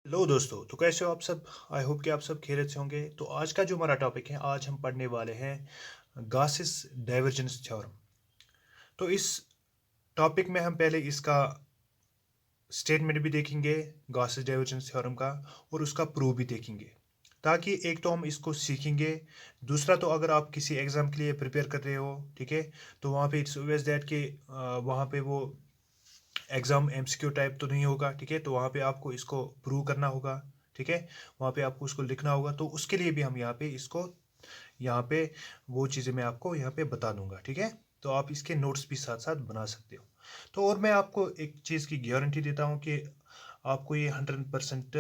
Hello दोस्तों, तो कैसे हो आप सब। आई होप कि आप सब खैरियत से होंगे। तो आज का जो हमारा टॉपिक है, आज हम पढ़ने वाले हैं गासिस डाइवर्जेंस थ्योरम। तो इस टॉपिक में हम पहले इसका स्टेटमेंट भी देखेंगे, गासिस डाइवर्जेंस थ्योरम का, और उसका प्रूफ भी देखेंगे, ताकि एक तो हम इसको सीखेंगे, दूसरा तो अगर आप किसी एग्ज़ाम के लिए प्रिपेयर कर रहे हो, ठीक है, तो वहाँ पे इट्स ऑब्वियस दैट कि वहाँ पे वो एग्ज़ाम एमसीक्यू टाइप तो नहीं होगा, ठीक है, तो वहाँ पे आपको इसको प्रूव करना होगा, ठीक है, वहाँ पे आपको उसको लिखना होगा। तो उसके लिए भी हम यहाँ पे इसको यहाँ पे वो चीज़ें मैं आपको यहाँ पे बता दूंगा, ठीक है। तो आप इसके नोट्स भी साथ साथ बना सकते हो। तो और मैं आपको एक चीज़ की गारंटी देता हूँ कि आपको ये 100%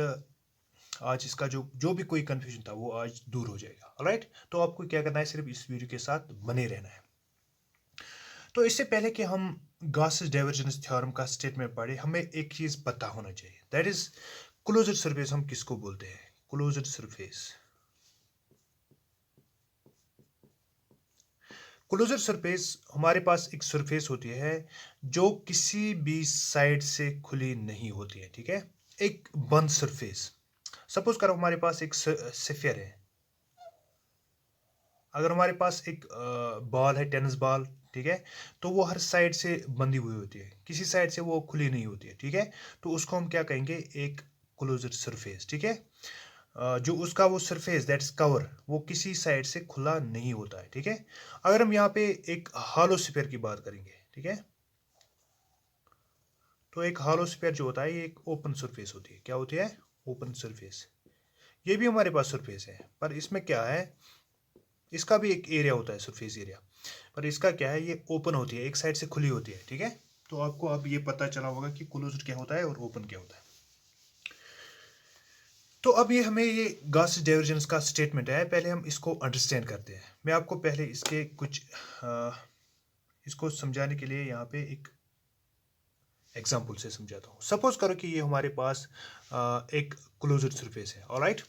आज इसका जो जो भी कोई कन्फ्यूजन था वो आज दूर हो जाएगा। राइट, तो आपको क्या करना है, सिर्फ इस वीडियो के साथ बने रहना है। तो इससे पहले कि हम गॉस डाइवर्जेंस थ्योरम का स्टेटमेंट पढ़े, हमें एक चीज पता होना चाहिए, दैट इज क्लोज्ड सरफेस हम किसको बोलते हैं। क्लोज्ड सरफेस, क्लोज्ड सरफेस हमारे पास एक सरफेस होती है जो किसी भी साइड से खुली नहीं होती है, ठीक है। एक बंद सरफेस, सपोज करो हमारे पास एक सेफियर है। अगर हमारे पास एक बॉल है, टेनिस बॉल, ठीक है, तो वो हर साइड से बंधी हुई होती है, किसी साइड से वो खुली नहीं होती है, ठीक है। तो उसको हम क्या कहेंगे, एक क्लोज्ड सरफेस, ठीक है। जो उसका वो सरफेस दैट्स कवर, वो किसी साइड से खुला नहीं होता है, ठीक है। अगर हम यहाँ पे एक हॉलो स्फीयर की बात करेंगे, ठीक है, तो एक हॉलो स्फीयर जो होता है ये एक ओपन सरफेस होती है। क्या होती है? Open surface. ये भी हमारे पास सरफेस है, पर इसमें क्या है, इसका भी एक एरिया होता है, सरफेस एरिया, पर इसका क्या है, ये ओपन होती है, एक साइड से खुली होती है, ठीक है। तो आपको अब ये पता चला होगा कि क्लोज्ड क्या होता है और ओपन क्या होता है। तो अब ये हमें ये गॉस डाइवर्जेंस का स्टेटमेंट है, पहले हम इसको अंडरस्टैंड करते हैं। मैं आपको पहले इसके कुछ इसको समझाने के लिए यहाँ पे एक एग्जांपल से समझाता हूँ। सपोज करो कि ये हमारे पास एक क्लोज्ड सरफेस है, ऑलराइट।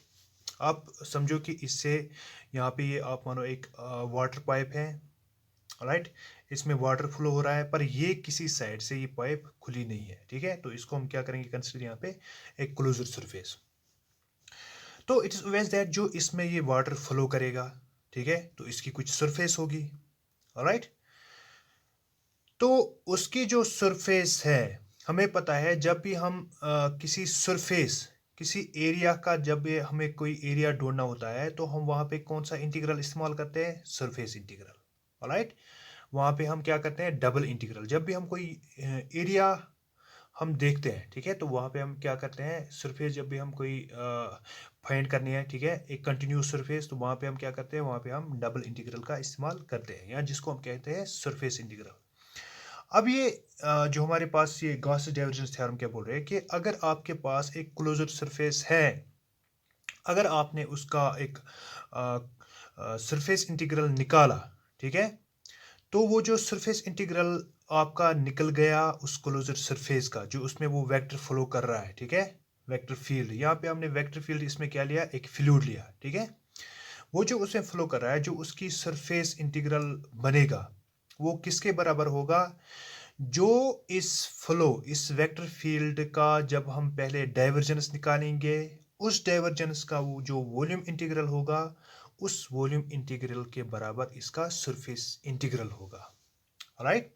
आप समझो कि इससे यहाँ पे ये आप मानो एक वाटर पाइप है, राइट। इसमें वाटर फ्लो हो रहा है, पर ये किसी साइड से ये पाइप खुली नहीं है, ठीक है। तो इसको हम क्या करेंगे, कंसिडर यहाँ पे एक क्लोज्ड सरफेस। तो इट इज ऑब्वियस दैट जो इसमें ये वाटर फ्लो करेगा, ठीक है, तो इसकी कुछ सरफेस होगी, राइट। तो उसकी जो सरफेस है, हमें पता है जब भी हम किसी सरफेस, किसी एरिया का जब ये हमें कोई एरिया ढूंढना होता है, तो हम वहां पे कौन सा इंटीग्रल इस्तेमाल करते हैं, सरफेस इंटीग्रल, राइट। वहां पे हम क्या करते हैं, डबल इंटीग्रल। जब भी हम कोई एरिया हम देखते हैं, ठीक है, तो वहां पे हम क्या करते हैं, सरफेस जब भी हम कोई फाइंड करनी है, ठीक है, एक कंटिन्यूस सरफेस, तो वहां पे हम क्या करते हैं, वहां पे हम डबल इंटीग्रल का इस्तेमाल करते हैं, या जिसको हम कहते हैं सरफेस इंटीग्रल। अब ये जो हमारे पास ये गॉस डाइवर्जेंस थ्योरम क्या बोल रहे हैं कि अगर आपके पास एक क्लोज्ड सरफेस है, अगर आपने उसका एक सरफेस इंटीग्रल निकाला, ठीक है, तो वो जो सरफेस इंटीग्रल आपका निकल गया उस क्लोज्ड सरफेस का, जो उसमें वो वेक्टर फ्लो कर रहा है, ठीक है, वेक्टर फील्ड, यहाँ पे हमने वेक्टर फील्ड इसमें क्या लिया, एक फ्लूइड लिया, ठीक है। वो जो उसमें फ्लो कर रहा है, जो उसकी सरफेस इंटीग्रल बनेगा, वो किसके बराबर होगा, जो इस फ्लो, इस वेक्टर फील्ड का जब हम पहले डाइवर्जेंस निकालेंगे, उस डाइवर्जेंस का वो जो वॉल्यूम इंटीग्रल होगा, उस वॉल्यूम इंटीग्रल के बराबर इसका सरफेस इंटीग्रल होगा, राइट।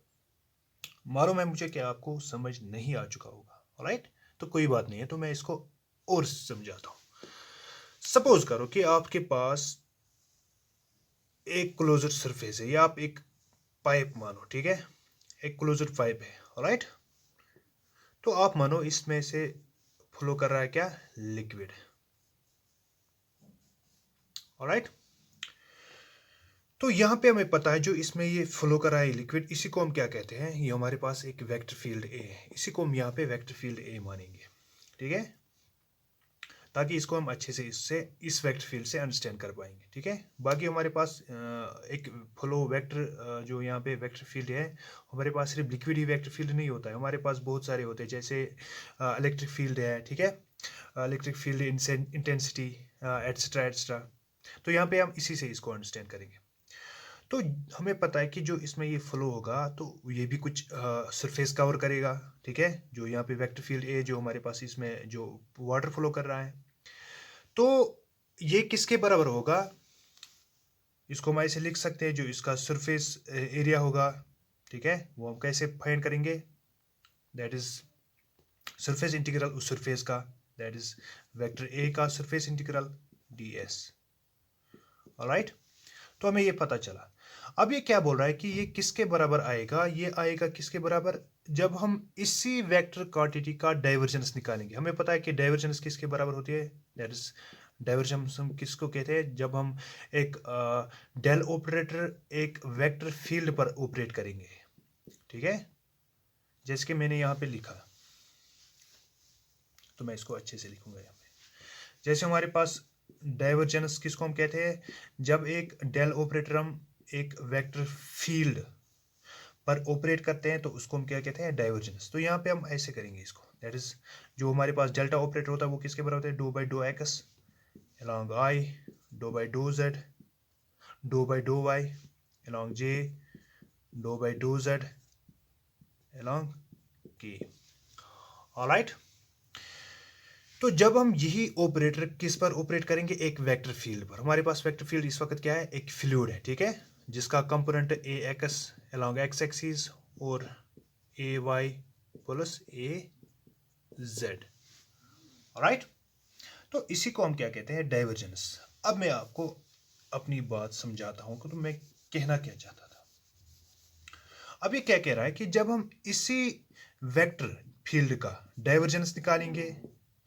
मारो मैं मुझे क्या आपको समझ नहीं आ चुका होगा, राइट। तो कोई बात नहीं है, तो मैं इसको और समझाता हूँ। सपोज करो कि आपके पास एक क्लोज्ड सरफेस है, या आप एक पाइप मानो, ठीक है, एक क्लोज्ड पाइप है, राइट। तो आप मानो इसमें से फ्लो कर रहा है क्या, लिक्विड, ऑलराइट। तो यहाँ पे हमें पता है जो इसमें ये फ्लो कर रहा है लिक्विड, इसी को हम क्या कहते हैं, ये हमारे पास एक वेक्टर फील्ड ए है, इसी को हम यहाँ पे वेक्टर फील्ड ए मानेंगे, ठीक है, ताकि इसको हम अच्छे से इससे इस वेक्टर फील्ड से अंडरस्टैंड कर पाएंगे, ठीक है। बाकी हमारे पास एक फ्लो वेक्टर जो यहाँ पे वेक्टर फील्ड है, हमारे पास सिर्फ लिक्विड ही वेक्टर फील्ड नहीं होता है, हमारे पास बहुत सारे होते हैं, जैसे इलेक्ट्रिक फील्ड है, ठीक है, electric field intensity etcetera etcetera. तो यहाँ पे हम इसी से इसको अंडरस्टैंड करेंगे। तो हमें पता है कि जो इसमें ये फ्लो होगा तो ये भी कुछ सरफेस कवर करेगा, ठीक है, जो यहाँ पे वेक्टर फील्ड ए जो हमारे पास इसमें जो वाटर फ्लो कर रहा है, तो ये किसके बराबर होगा? इसको हम ऐसे लिख सकते हैं, जो इसका सरफेस एरिया होगा, ठीक है, वो हम कैसे फाइंड करेंगे? दैट इज सरफेस इंटीग्रल उस सरफेस का, दैट इज वेक्टर ए का surface integral D S. Alright, तो हमें ये पता चला। अब ये क्या बोल रहा है कि ये किसके बराबर आएगा? ये आएगा किसके बराबर? जब हम इसी वेक्टर क्वांटिटी का डाइवर्जेंस निकालेंगे। हमें पता है कि डाइवर्जेंस किसके बराबर होती है, दैट इज डाइवर्जेंस हम किसको कहते हैं? जब हम एक डेल ऑपरेटर एक वेक्टर फील्ड पर ऑपरेट करेंगे, ठीक है, जैसे कि मैंने यहाँ पे लिखा, तो मैं इसको अच्छे से लिखूंगा यहाँ पे। जैसे हमारे पास डाइवर्जेंस किसको हम कहते हैं? जब एक डेल ऑपरेटर हम एक वेक्टर फील्ड पर ऑपरेट करते हैं तो उसको हम क्या कहते हैं? डाइवर्जेंस। तो यहाँ पे हम ऐसे करेंगे इसको, दैट इज जो हमारे पास डेल्टा ऑपरेटर होता है वो किसके बराबर होता है? Dough by dou x along I, dou by dou z, dou by dou y along j, dou by dou z along k. Alright, तो जब हम यही ऑपरेटर किस पर ऑपरेट करेंगे? एक वेक्टर फील्ड पर। हमारे पास वेक्टर फील्ड इस वक्त क्या है? एक फ्लूइड है, ठीक है, जिसका कंपोनेंट ए एक्स along x एक्सिस और ए वाई प्लस ए जेड। ऑलराइट, तो इसी को हम क्या कहते हैं? डाइवर्जेंस। अब मैं आपको अपनी बात समझाता हूं कि तो मैं कहना क्या चाहता था। अब ये क्या कह रहा है कि जब हम इसी वेक्टर फील्ड का डाइवर्जेंस निकालेंगे,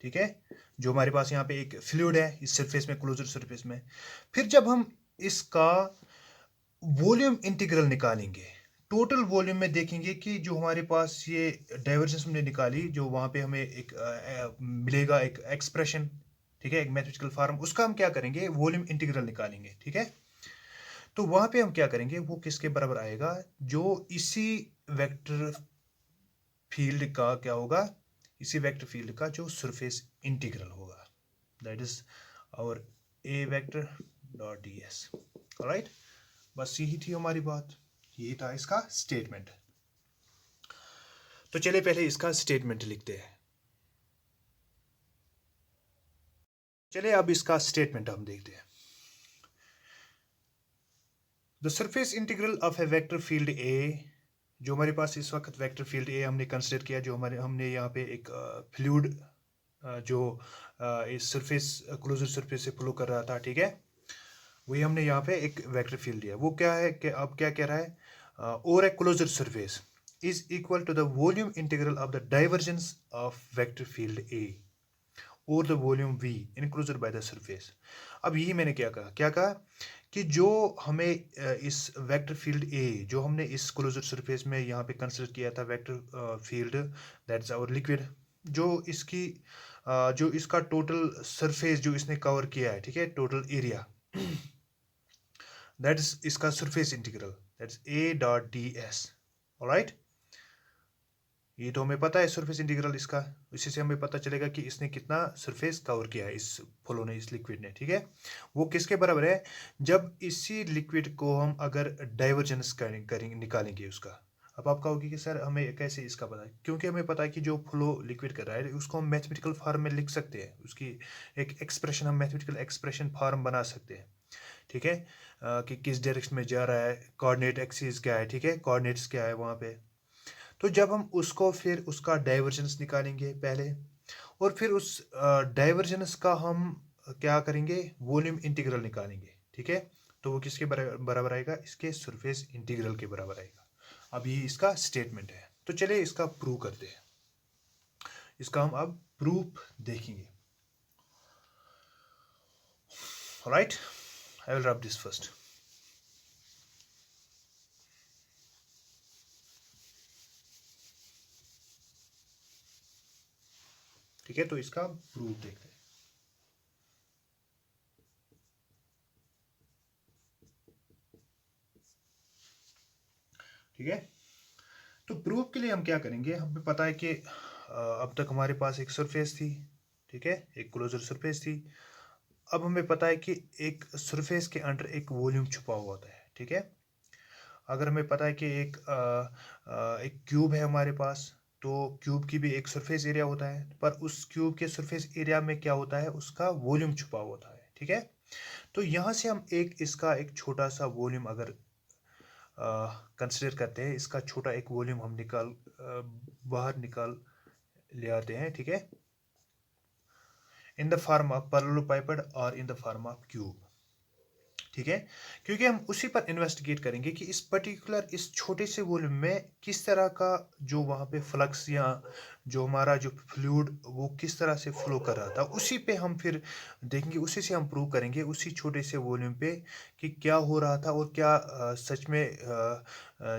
ठीक है, जो हमारे पास यहाँ पे एक फ्लूइड है इस सरफेस में, क्लोजर सरफेस में, फिर जब हम इसका वॉल्यूम इंटीग्रल निकालेंगे, टोटल वॉल्यूम में देखेंगे कि जो हमारे पास ये डाइवर्जेंस हमने निकाली, जो वहां पे हमें एक मिलेगा एक एक्सप्रेशन, ठीक है, एक मैथमेटिकल फॉर्म, उसका हम क्या करेंगे? वॉल्यूम इंटीग्रल निकालेंगे, ठीक है। तो वहां पे हम क्या करेंगे? वो किसके बराबर आएगा? जो इसी वेक्टर फील्ड का क्या होगा? इसी वेक्टर फील्ड का जो सरफेस इंटीग्रल होगा, that is our A vector dot D S. Alright, बस यही थी हमारी बात, यही था इसका स्टेटमेंट। तो चलिए पहले इसका स्टेटमेंट लिखते हैं। चलिए अब इसका स्टेटमेंट हम देखते हैं। The surface integral of a vector field A, जो हमारे पास इस वक्त वेक्टर फील्ड ए हमने कंसिडर किया, जो हमने यहाँ पे एक फ्लूइड जो इस सरफेस क्लोजर सरफेस से फ्लो कर रहा था, ठीक है, वही हमने यहाँ पे एक वेक्टर फील्ड लिया। वो क्या है कि अब क्या कह रहा है? और a closure surface is equal to the volume integral of the divergence of vector field A और the volume v enclosed by the surface. अब यही मैंने क्या कहा कि जो हमें इस वेक्टर फील्ड ए, जो हमने इस क्लोजर सरफेस में यहाँ पे कंसिडर किया था vector field, that is our liquid, जो इसकी जो इसका टोटल सरफेस जो इसने कवर किया है, ठीक है, टोटल एरिया, दैट इज इसका surface integral, that is a dot D S. Alright, ये तो हमें पता है सरफेस इंटीग्रल इसका, इसी से हमें पता चलेगा कि इसने कितना सरफेस कवर किया है, इस फ्लो ने, इस लिक्विड ने, ठीक है। वो किसके बराबर है? जब इसी लिक्विड को हम अगर डाइवर्जेंस करेंगे निकालेंगे उसका। अब आप कहोगे कि सर हमें कैसे इसका पता है? क्योंकि हमें पता है कि जो फ्लो लिक्विड कर रहा है उसको हम मैथमेटिकल फॉर्म में लिख सकते हैं, उसकी एक एक्सप्रेशन, हम मैथमेटिकल एक्सप्रेशन फॉर्म बना सकते हैं, ठीक है, कि किस डायरेक्शन में जा रहा है, कोऑर्डिनेट एक्सिस क्या है, ठीक है, कोऑर्डिनेट्स क्या है वहाँ पे। तो जब हम उसको फिर उसका डाइवर्जेंस निकालेंगे पहले, और फिर उस डाइवर्जेंस का हम क्या करेंगे? वॉल्यूम इंटीग्रल निकालेंगे, ठीक है, तो वो किसके बराबर आएगा? इसके सरफेस इंटीग्रल के बराबर आएगा। अब ये इसका स्टेटमेंट है। तो चलिए इसका प्रूव करते हैं, इसका हम अब प्रूफ देखेंगे। Right, I will rub this first. ठीक है, तो इसका प्रूफ देखते हैं। ठीक है, तो प्रूफ के लिए हम क्या करेंगे? हमें पता है कि अब तक हमारे पास एक सरफेस थी, ठीक है, एक क्लोजर सरफेस थी। अब हमें पता है कि एक सरफेस के अंदर एक वॉल्यूम छुपा हुआ होता है, ठीक है। अगर हमें पता है कि एक क्यूब है हमारे पास, तो क्यूब की भी एक सरफेस एरिया होता है, पर उस क्यूब के सरफेस एरिया में क्या होता है, उसका वॉल्यूम छुपा होता है, ठीक है। तो यहाँ से हम इसका एक छोटा सा वॉल्यूम अगर कंसिडर करते हैं, इसका छोटा एक वॉल्यूम हम बाहर निकाल ले आते हैं, ठीक है, इन द फॉर्म ऑफ पैरेललोपाइपेड और in the form of cube, ठीक है। क्योंकि हम उसी पर इन्वेस्टिगेट करेंगे कि इस छोटे से वॉल्यूम में किस तरह का जो वहाँ पे फ्लक्स या जो हमारा जो फ्लूइड वो किस तरह से फ्लो कर रहा था, उसी पे हम फिर देखेंगे, उसी से हम प्रूव करेंगे उसी छोटे से वॉल्यूम पे कि क्या हो रहा था और क्या सच में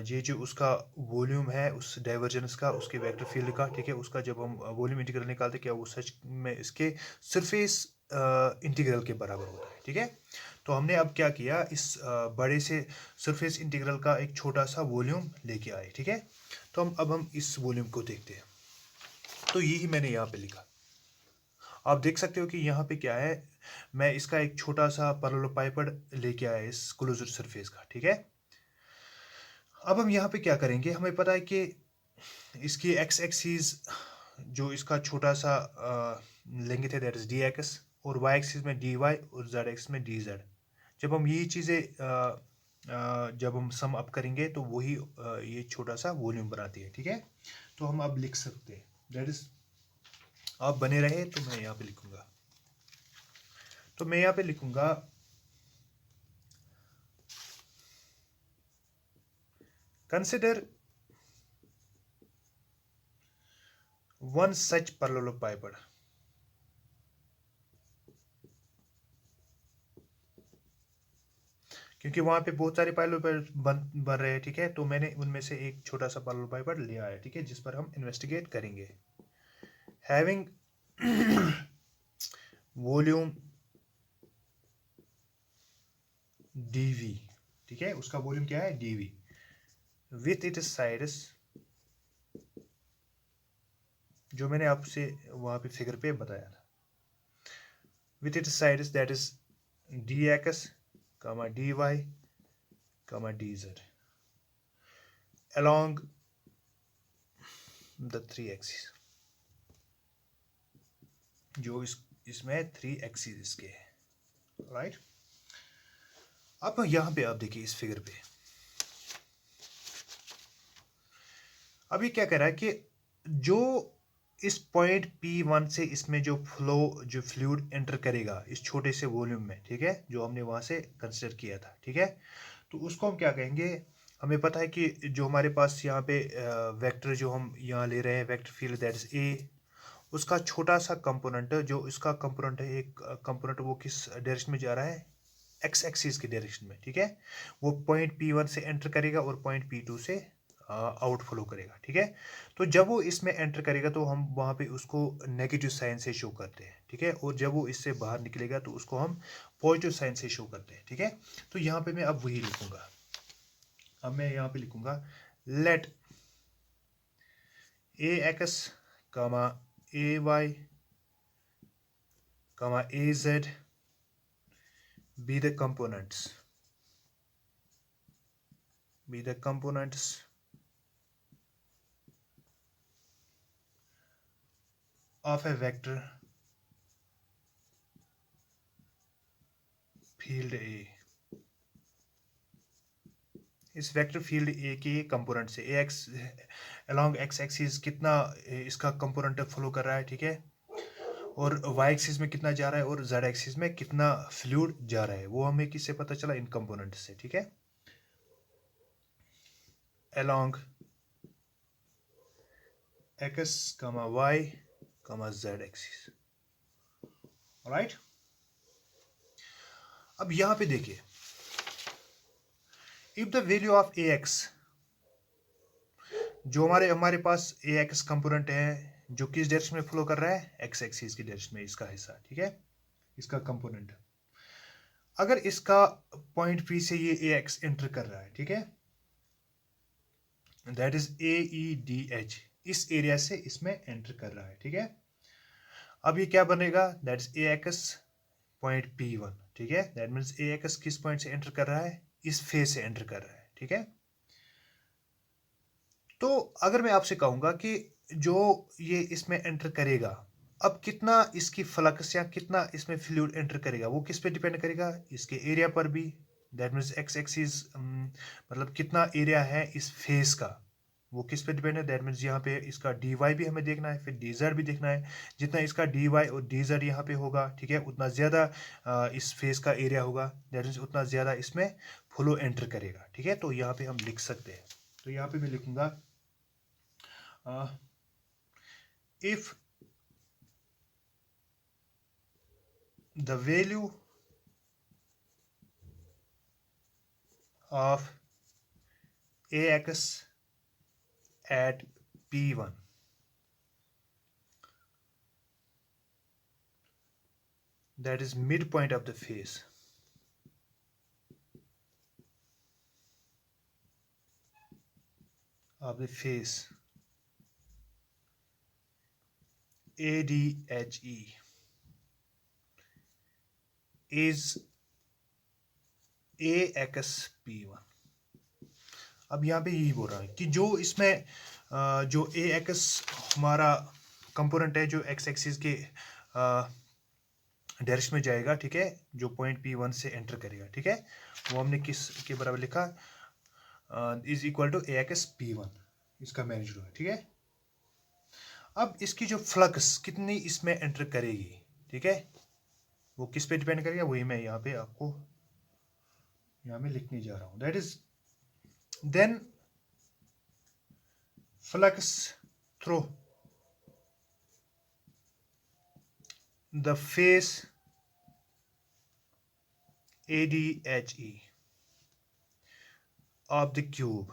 ये जो उसका वॉल्यूम है उस डाइवर्जेंस का, उसके वेक्टर फील्ड का, ठीक है, उसका जब हम वॉल्यूम इंटीग्रल निकालते क्या वो सच में इसके सरफेस इंटीग्रल के बराबर होता है, ठीक है। तो हमने अब क्या किया, इस बड़े से सरफेस इंटीग्रल का एक छोटा सा वॉल्यूम लेके आए, ठीक है। तो अब हम इस वॉल्यूम को देखते हैं। तो यही मैंने यहाँ पे लिखा, आप देख सकते हो कि यहाँ पे क्या है, मैं इसका एक छोटा सा पैरेललोपाइपेड लेके आया इस क्लोज्ड सरफेस का, ठीक है। अब हम यहाँ पे क्या करेंगे, हमें पता है कि इसकी एक्स एक्सिस जो इसका छोटा सा लेंगे थे, दैट इज डी एक्स, और वाई एक्सिस में डी वाई और जेड एक्सिस में डी जेड। जब हम यही चीज़ें जब हम सम अप करेंगे तो वही ये छोटा सा वॉल्यूम बनाती है, ठीक है। तो हम अब लिख सकते हैं, दैट इज, आप बने रहे तो मैं यहाँ पे लिखूंगा, तो मैं यहाँ पे लिखूंगा कंसिडर वन सच पैरेललोपाइपेड, क्योंकि वहां पे बहुत सारे पैरेललोपाइपेड बन रहे हैं, ठीक है। तो मैंने उनमें से एक छोटा सा पैरेललोपाइपेड लिया है, ठीक है, जिस पर हम इन्वेस्टिगेट करेंगे। हैविंग वॉल्यूम dv, ठीक है, उसका वॉल्यूम क्या है dv, विथ इट साइड्स, जो मैंने आपसे वहां पे फिगर पे बताया था, with it sides that is dx, dy, dz along the three axes, जो इसमें थ्री एक्सिस इसके है, राइट। अब यहाँ पे आप देखिए इस फिगर पे, अभी क्या कह रहा है कि जो इस पॉइंट P1 से इसमें जो फ्लूइड एंटर करेगा इस छोटे से वॉल्यूम में, ठीक है, जो हमने वहां से कंसिडर किया था, ठीक है, तो उसको हम क्या कहेंगे, हमें पता है कि जो हमारे पास यहाँ पे वेक्टर जो हम यहाँ ले रहे हैं, vector field that is a, उसका छोटा सा कंपोनेंट जो इसका कंपोनेंट है, एक कंपोनेंट वो किस डायरेक्शन में जा रहा है, एक्स एक्सिस की डायरेक्शन में, ठीक है, वो पॉइंट P1 से एंटर करेगा और पॉइंट P2 से आउटफ्लो करेगा, ठीक है। तो जब वो इसमें एंटर करेगा तो हम वहाँ पे उसको नेगेटिव साइन से शो करते हैं, ठीक है, और जब वो इससे बाहर निकलेगा तो उसको हम पॉजिटिव साइन से शो करते हैं, ठीक है। तो यहाँ पे मैं अब वही लिखूंगा, अब मैं यहाँ पे लिखूंगा let A X comma A Y comma A Z be the components of a vector field A, इस वेक्टर फील्ड ए के कंपोनेंट से A X along X axis कितना इसका कंपोनेंट फ्लो कर रहा है, ठीक है, और वाई एक्सिस में कितना जा रहा है और जेड एक्सिस में कितना फ्लूइड जा रहा है, वो हमें किससे पता चला, इन कंपोनेंट से, ठीक है, along x, y, z axis, right. अब यहां पे देखिए, if the value of A x, जो हमारे पास ए एक्स कंपोनेंट है जो किस डायरेक्शन में फ्लो कर रहा है, एक्स एक्सिस की डायरेक्शन में, इसका हिस्सा, ठीक है, इसका कंपोनेंट, अगर इसका पॉइंट पी से ये ए एक्स एंटर कर रहा है, ठीक है, that is a E D H, इस एरिया से इसमें एंटर कर रहा है, ठीक है। अब ये क्या बनेगा, that is a x point P1, ठीक है, दैट मीन्स ए एक्स किस पॉइंट से एंटर कर रहा है, इस फेज से एंटर कर रहा है, ठीक है। तो अगर मैं आपसे कहूँगा कि जो ये इसमें एंटर करेगा, अब कितना इसकी फ्लक्स या कितना इसमें फ्लूइड एंटर करेगा वो किस पे डिपेंड करेगा, इसके एरिया पर भी। दैट मीन्स एक्स एक्सिस मतलब कितना एरिया है इस फेस का, वो किस पे डिपेंड है। दैट मीन्स यहाँ पे इसका डी वाई भी हमें देखना है, फिर डी जेड भी देखना है। जितना इसका डी वाई और डी जेड यहाँ पे होगा, ठीक है, उतना ज़्यादा इस फेस का एरिया होगा। दैट मीन्स उतना ज़्यादा इसमें फ्लो एंटर करेगा, ठीक है। तो यहाँ पे हम लिख सकते हैं, तो यहाँ पे मैं लिखूंगा if the value of AX at P1 that is midpoint of the phase ADHE is AXP1। अब यहाँ पे यही बोल रहा है कि जो इसमें जो AX हमारा कंपोनेंट है, जो एक्स एक्सिस के डायरेक्शन में जाएगा, ठीक है, जो पॉइंट P1 से एंटर करेगा, ठीक है, वो हमने किस के बराबर लिखा, इज इक्वल टू AXP1, इसका मैग्नीट्यूड है, ठीक है। अब इसकी जो फ्लक्स कितनी इसमें एंटर करेगी, ठीक है, वो किस पे डिपेंड करेगा, वही मैं यहाँ पे आपको यहाँ में लिखने जा रहा हूँ। That is then flux through the face ADHE of the cube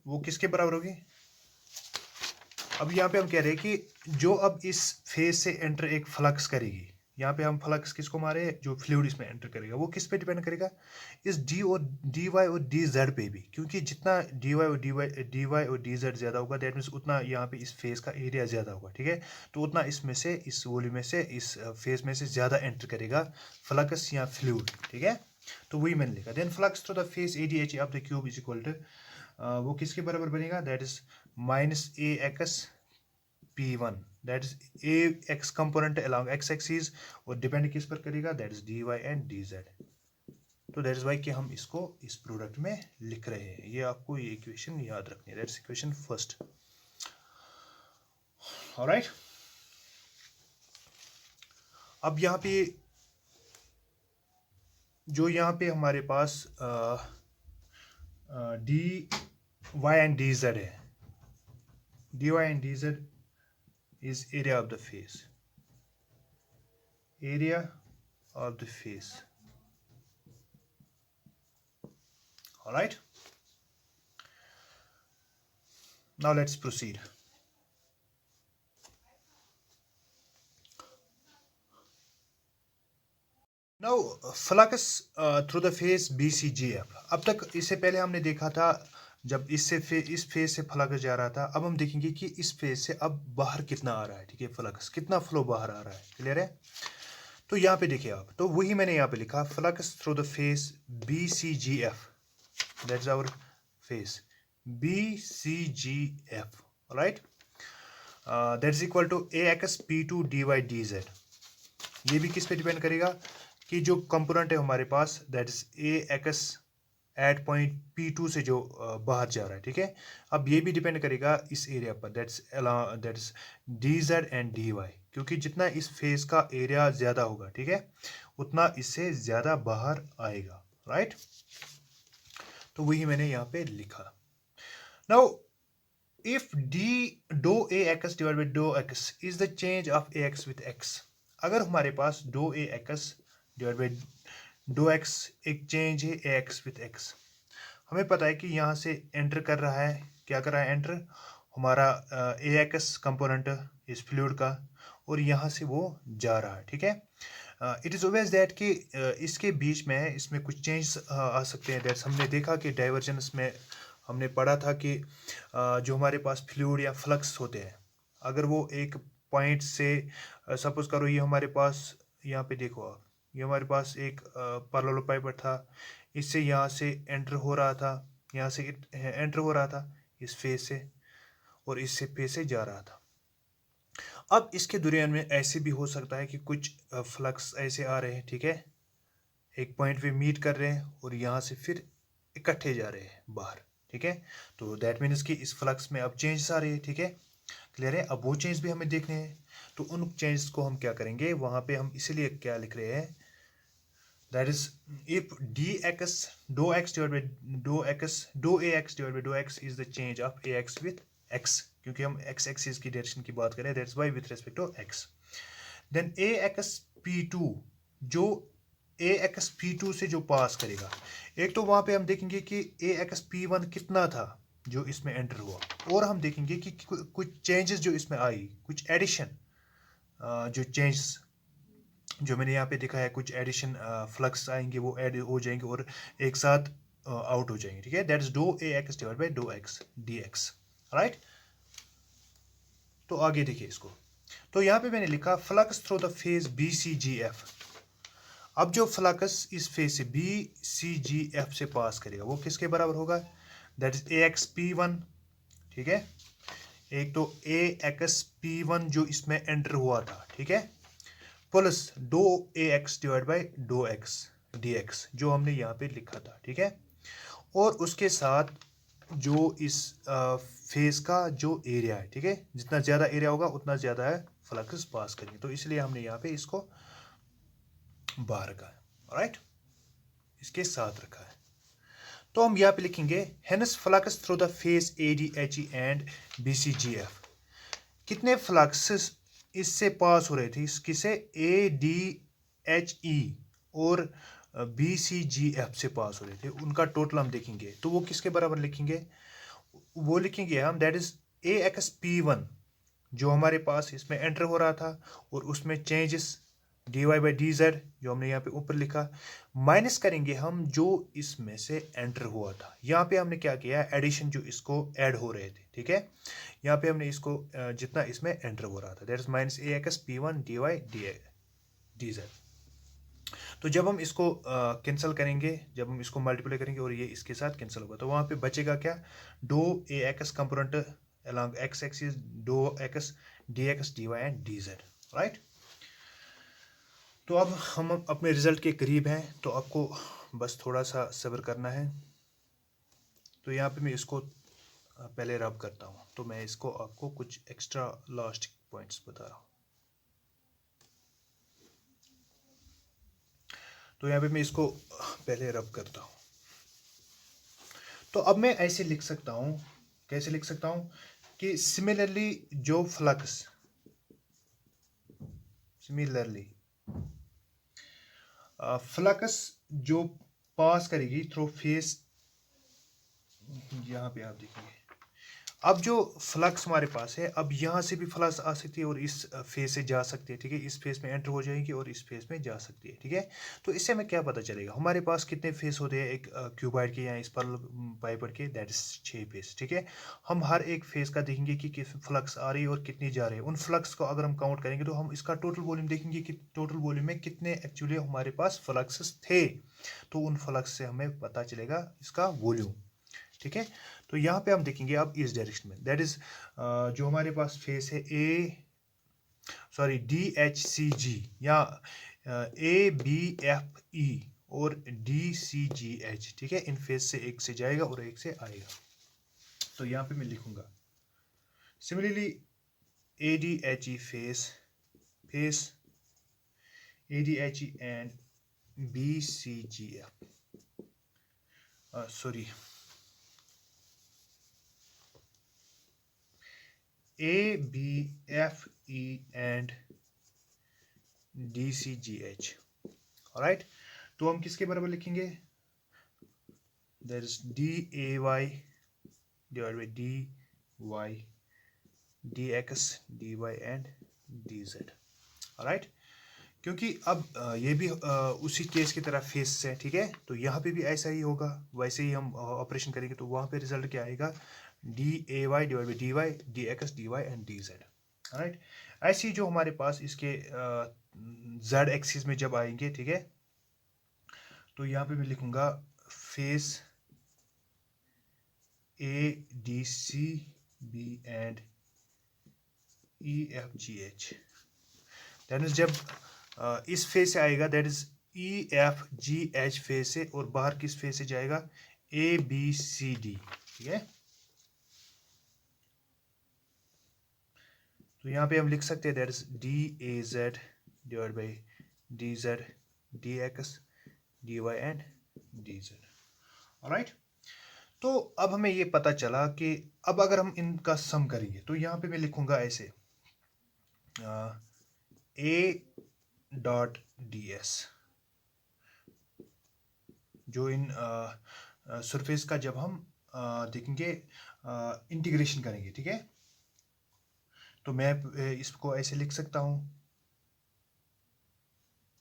वो किसके बराबर होगी। अब यहाँ पे हम कह रहे हैं कि जो अब इस फेज से एंटर एक फ्लक्स करेगी, यहाँ पे हम फ्लक्स किसको मारे, जो फ्लूइड इसमें एंटर करेगा, वो किस पे डिपेंड करेगा, इस डी वाई और डी जेड पे भी, क्योंकि जितना डी वाई और डी जेड ज़्यादा होगा, दैट मीन्स उतना यहाँ पे इस फेज का एरिया ज़्यादा होगा, ठीक है। तो उतना इसमें से, इस वॉल्यूम में से, इस फेज में से ज़्यादा एंटर करेगा फ्लक्स या फ्लूइड, ठीक है। तो वही मैंने लिखा, then flux through the face ADHE of the cube is equal to, वो किसके बराबर बनेगा, that is minus AXP1, that is AX component along X axis, और डिपेंड किस पर करेगा, that is DY and DZ। तो दैट इज वाई कि हम इसको इस प्रोडक्ट में लिख रहे हैं। ये आपको ये इक्वेशन याद रखनी है, that is equation first. Alright, अब यहाँ पे जो यहाँ पे हमारे पास DY एंड DZ है, DY and DZ is area of the face. Area of the face. All right. Now let's proceed. Now flux through the face BCGF. अब तक इससे पहले हमने देखा था जब इस फेज से फ्लक्स जा रहा था। अब हम देखेंगे कि इस फेज से अब बाहर कितना आ रहा है, ठीक है, फ्लक्स कितना फ्लो बाहर आ रहा है, क्लियर है। तो यहाँ पे देखिए आप, तो वही मैंने यहाँ पे लिखा, flux through the face BCGF, that's our face BCGF, right, that's equal to AXP2 DY DZ। ये भी किस पे डिपेंड करेगा कि जो कंपोनेंट है हमारे पास, that is AX at point P2 से जो बाहर जा रहा है, ठीक है। अब ये भी डिपेंड करेगा इस एरिया पर, दैट्स DZ एंड DY, क्योंकि जितना इस फेस का एरिया ज़्यादा होगा, ठीक है, उतना इससे ज़्यादा बाहर आएगा, राइट। तो वही मैंने यहाँ पे लिखा। Now if do AX divide by dough X is the change of AX with X, अगर हमारे पास do AX divide by dough X एक चेंज है AX विथ X, हमें पता है कि यहाँ से एंटर कर रहा है, क्या कर रहा है, एंटर हमारा AX कंपोनेंट इस फ्लूइड का, और यहाँ से वो जा रहा है, ठीक है। इट इज़ ऑब्वियस दैट कि इसके बीच में इसमें कुछ चेंज आ सकते हैं। दैट्स हमने देखा कि डाइवर्जेंस में हमने पढ़ा था कि जो हमारे पास फ्लूइड या फ्लक्स होते हैं, अगर वो एक पॉइंट से सपोज करो, ये हमारे पास यहाँ पे देखो आप, ये हमारे पास एक पैरेलल पाइपर था, इससे यहाँ से एंटर हो रहा था, यहाँ से एंटर हो रहा था इस फेज से, और इससे फेज से जा रहा था। अब इसके दरमियान में ऐसे भी हो सकता है कि कुछ फ्लक्स ऐसे आ रहे हैं, ठीक है, एक पॉइंट पे मीट कर रहे हैं और यहाँ से फिर इकट्ठे जा रहे हैं बाहर, ठीक है। तो दैट मीन्स कि इस फ्लक्स में अब चेंजेस आ रहे हैं, ठीक है, क्लियर है। अब वो चेंज भी हमें देखने हैं, तो उन चेंजेस को हम क्या करेंगे, वहाँ पे हम इसीलिए क्या लिख रहे हैं, that is if dx dou x divided by dou ax divided by dou x is the change of ax with x, क्योंकि हम x एक्सिस की डायरेक्शन की बात करें, that's why with respect to x। Then ax p2, जो ax p2 से जो पास करेगा, एक तो वहां पे हम देखेंगे कि ax p1 कितना था जो इसमें एंटर हुआ, और हम देखेंगे कि कुछ चेंजेस जो इसमें आई, कुछ एडिशन, जो चेंजेस जो मैंने यहाँ पे दिखा है, कुछ एडिशन फ्लक्स आएंगे, वो ऐड हो जाएंगे और एक साथ आउट हो जाएंगे, ठीक है। That is dou A X divide by dou X D X, right. तो आगे देखिए इसको, तो यहाँ पे मैंने लिखा flux through the face B C G F. अब जो फ्लक्स इस फेज से बी सी जी एफ से पास करेगा वो किसके बराबर होगा, that is a X P one, ठीक है। एक तो ए एक्स पी वन जो इसमें एंटर हुआ था, ठीक है, plus dou A X divide by dou X D X जो हमने यहाँ पे लिखा था, ठीक है। और उसके साथ जो इस फेस का जो एरिया है, ठीक है, जितना ज़्यादा एरिया होगा उतना ज़्यादा है फ्लक्स पास करेंगे, तो इसलिए हमने यहाँ पे इसको बाहर रखा है, राइट, इसके साथ रखा है। तो हम यहाँ पे लिखेंगे hence flux through the face A D H E and B C G F. कितने फ्लक्सेस इससे पास हो रहे थे, किसे, ए डी एच ई और बी सी जी एफ से पास हो रहे थे, उनका टोटल हम देखेंगे, तो वो किसके बराबर लिखेंगे, वो लिखेंगे हम that is a X P one जो हमारे पास इसमें एंटर हो रहा था, और उसमें changes D Y by D Z जो हमने यहाँ पे ऊपर लिखा, माइनस करेंगे हम जो इसमें से एंटर हुआ था। यहाँ पे हमने क्या किया, एडिशन जो इसको ऐड हो रहे थे, ठीक है, यहाँ पे हमने इसको जितना इसमें एंटर हो रहा था, that is minus A X P one D Y D Z. तो जब हम इसको कैंसिल करेंगे, जब हम इसको मल्टीप्लाई करेंगे और ये इसके साथ कैंसिल होगा, तो वहाँ पे बचेगा क्या, dou A X component along x axis dou x dx dy and dz, राइट। तो अब हम अपने रिजल्ट के करीब हैं, तो आपको बस थोड़ा सा सब्र करना है। तो यहाँ पे मैं इसको पहले रब करता हूँ, तो मैं इसको आपको कुछ एक्स्ट्रा लास्ट पॉइंट्स बता रहा हूँ। तो यहाँ पे मैं इसको पहले रब करता हूँ। तो अब मैं ऐसे लिख सकता हूँ, कैसे लिख सकता हूँ कि सिमिलरली जो फ्लक्स जो पास करेगी थ्रू फेस, यहाँ पे आप देखेंगे, अब जो फ्लक्स हमारे पास है, अब यहाँ से भी फ्लक्स आ सकती है और इस फेस से जा सकती है, ठीक है, इस फेस में एंटर हो जाएगी और इस फेस में जा सकती है, ठीक है। तो इससे हमें क्या पता चलेगा, हमारे पास कितने फेस होते हैं एक क्यूबॉइड के या इस पर पाइपट के, दैट इज 6 फेस, ठीक है। हम हर एक फेस का देखेंगे कि फ्लक्स आ रही है और कितनी जा रही है। उन फ्लक्स को अगर हम काउंट करेंगे तो हम इसका टोटल वॉल्यूम देखेंगे कि टोटल वॉल्यूम में कितने एक्चुअली हमारे पास फ्लक्स थे, तो उन फ्लक्स से हमें पता चलेगा इसका वॉल्यूम, ठीक है। तो यहाँ पे हम देखेंगे अब इस डायरेक्शन में, दैट इज जो हमारे पास फेस है डी एच सी जी या ए बी एफ ई और डी सी जी एच, ठीक है, इन फेस से एक से जाएगा और एक से आएगा। तो यहाँ पे मैं लिखूंगा similarly A D H E face A D H E and B C G F, sorry A, B, F, E and D, C, G, H, alright। तो हम किसके बराबर लिखेंगे, that is D, A, Y divided by D, Y, D, X, D, Y and D, Z, alright। क्योंकि अब ये भी उसी केस की तरह फेस है, ठीक है, तो यहाँ पे भी ऐसा ही होगा, वैसे ही हम ऑपरेशन करेंगे, तो वहाँ पे रिजल्ट क्या आएगा, D A Y divide by D Y D X D Y and D Z, right. ऐसे ही जो हमारे पास इसके जेड एक्सिस में जब आएंगे, ठीक है, तो यहाँ पे मैं लिखूंगा face ADCB and EFGH। That means जब इस फेस से आएगा दैट इज EFGH फेस से, और बाहर किस फेस से जाएगा ABCD। ठीक है, तो यहाँ पे हम लिख सकते हैं that is DAZ divide by DZ DX DY and DZ। Alright, तो अब हमें ये पता चला कि अब अगर हम इनका सम करेंगे तो यहाँ पे मैं लिखूंगा ऐसे A.DS, जो इन सरफेस का जब हम देखेंगे इंटीग्रेशन करेंगे। ठीक है, तो मैं इसको ऐसे लिख सकता हूँ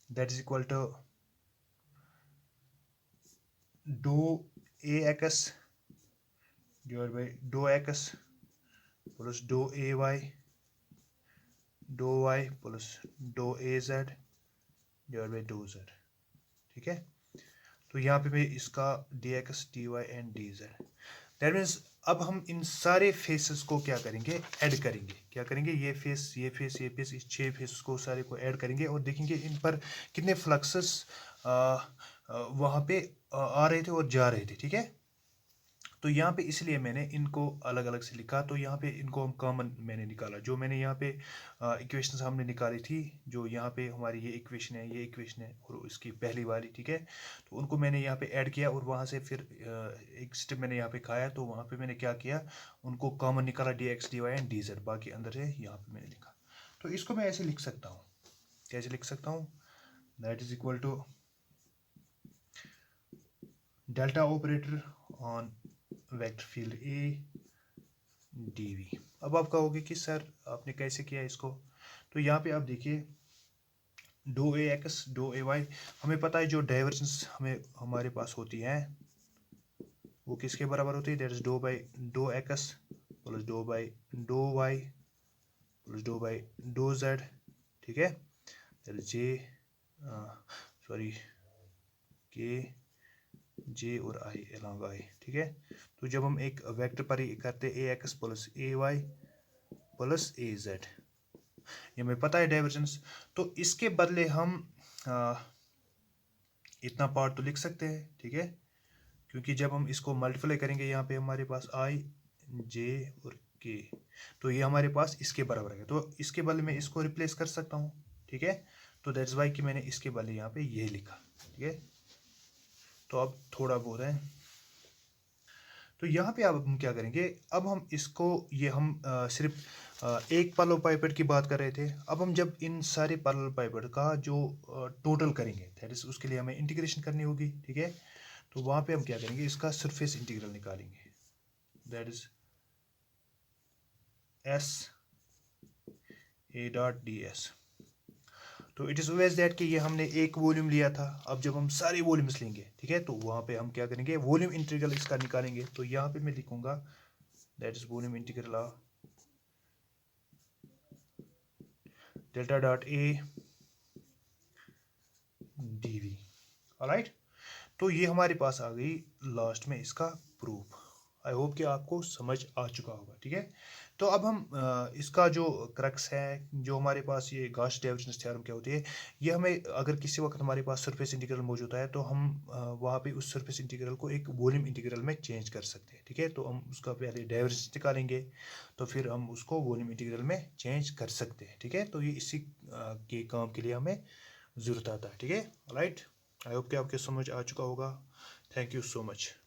that is equal to dou AX divide by dough X plus dou AY dou Y plus dou AZ divide by dou Z। ठीक है, तो यहाँ पे मैं इसका DX DY and DZ, that means अब हम इन सारे फेसेस को क्या करेंगे, ऐड करेंगे। क्या करेंगे, ये फेस ये फेस ये फेस, इस 6 फेस को सारे को ऐड करेंगे और देखेंगे इन पर कितने फ्लक्सेस वहाँ पे आ रहे थे और जा रहे थे। ठीक है, तो यहाँ पे इसलिए मैंने इनको अलग अलग से लिखा। तो यहाँ पे इनको हम कॉमन मैंने निकाला, जो मैंने यहाँ पे इक्वेशंस हमने निकाली थी, जो यहाँ पे हमारी ये इक्वेशन है, ये इक्वेशन है और इसकी पहली वाली। ठीक है, तो उनको मैंने यहाँ पे ऐड किया और वहाँ से फिर एक स्टेप मैंने यहाँ पे खाया, तो वहाँ पे मैंने क्या किया, उनको कॉमन निकाला DX DY एंड DZ, बाकी अंदर है यहाँ पे मैंने लिखा। तो इसको मैं ऐसे लिख सकता हूँ, कैसे लिख सकता हूँ, that is equal to delta operator on vector field ADV। अब आप कहोगे कि सर आपने कैसे किया इसको, तो यहाँ पे आप देखिए डो AX डो AY, हमें पता है जो डाइवर्जेंस हमारे पास होती है वो किसके बराबर होती है, that is dough by dough X plus dough by dough Y plus dough by dou Z। ठीक है, दैट इज K J और I along I। ठीक है, तो जब हम एक वेक्टर पर ही करते AX plus AY plus AZ, ये हमें पता है डाइवर्जेंस, तो इसके बदले हम इतना पार्ट तो लिख सकते हैं। ठीक है, क्योंकि जब हम इसको मल्टीप्लाई करेंगे यहाँ पे हमारे पास I J और K, तो ये हमारे पास इसके बराबर है, तो इसके बदले में इसको रिप्लेस कर सकता हूँ। ठीक है, तो दैट्स वाई कि मैंने इसके बदले यहाँ पे ये लिखा। ठीक है, तो अब थोड़ा बहुत है, तो यहाँ पे अब हम क्या करेंगे, अब हम इसको ये हम सिर्फ एक पैरेलल पाइपेट की बात कर रहे थे। अब हम जब इन सारे पैरेलल पाइपेट का जो टोटल करेंगे दैट इज उसके लिए हमें इंटीग्रेशन करनी होगी। ठीक है, तो वहाँ पे हम क्या करेंगे, इसका सरफेस इंटीग्रल निकालेंगे, दैट इज SA.DS। तो इट इज़ ऑलवेज दैट कि ये हमने एक वॉल्यूम लिया था, अब जब हम सारे वॉल्यूम्स लेंगे, ठीक है, तो वहाँ पे हम क्या करेंगे, वॉल्यूम इंटीग्रल इसका निकालेंगे। तो यहाँ पे मैं लिखूंगा that is volume integral of delta dot A dV। Alright, तो ये हमारे पास आ गई लास्ट में इसका प्रूफ। आई होप कि आपको समझ आ चुका होगा। ठीक है, तो अब हम इसका जो क्रक्स है, जो हमारे पास ये गॉस डाइवर्जेंस थ्योरम क्या होती है, ये हमें अगर किसी वक्त हमारे पास सरफेस इंटीग्रल मौजूद है तो हम वहाँ पे उस सरफेस इंटीग्रल को एक वॉल्यूम इंटीग्रल में चेंज कर सकते हैं। ठीक है, तो हम उसका पहले डाइवर्जेंस निकालेंगे, तो फिर हम उसको वॉल्यूम इंटीग्रल में चेंज कर सकते हैं। ठीक है, तो ये इसी के काम के लिए हमें ज़रूरत आता है। ठीक है, राइट, आई होप कि आपके समझ आ चुका होगा। Thank you so much.